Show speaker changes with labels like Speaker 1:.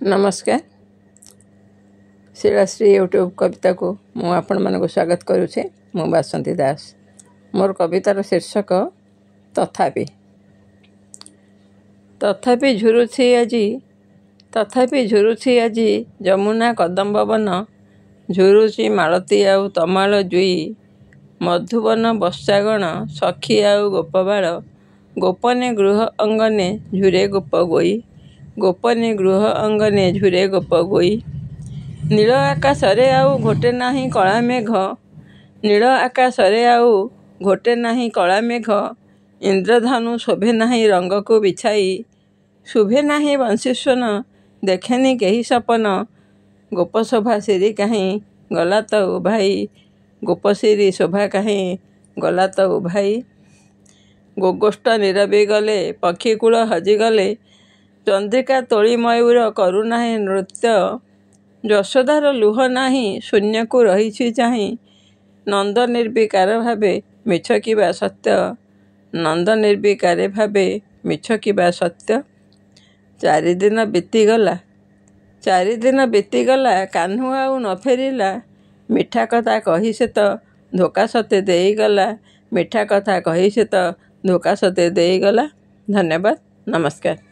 Speaker 1: नमस्कार। शिलाश्री यूट्यूब कविता को मु आपण मानक स्वागत करुचे। मु बासंती दास। मोर कवितार शीर्षक तथापि। तथापि झुरुछि आजी जमुना कदम्ब वन, झुरुछि मालती आउ तमाल जुई, मधुबन बस्सागण सखी आउ गोपबाळ, गोपने गृह अंगने झुरे गोप गोई, गोपने गृह अंगने झुरे गोप गोई। नील आकाशरे आउ घोटे नाही कला मेघ, नील आकाशरे आउ घोटे नाही कला मेघ, इंद्रधनु शोभे नाही रंग को बिछाई, शुभे नाही वंशीस्वन देखेनी केही सपन, गोप शोभा सिरी कहीं गला तो उभाई, गोप सिरी शोभा कहीं गला तो उभाई। गोगोष्ठ नीरबी गले पक्षीकूल हजिगले, चंद्रिका तोली मयूर करुनाही नृत्य, यशोदार लुह नाही शून्य को रही चाही, नंद निर्विकार भावे मिछ किबा सत्य, नंद निर्विकार भावे मिछ किबा सत्य। चारिदिन बीतीगला कान्हू आउ न फेरिला, मिठा कथा कही से तो धोखा सते देईगला, मिठा कथा कही से तो धोखा सते देईगला। धन्यवाद। नमस्कार।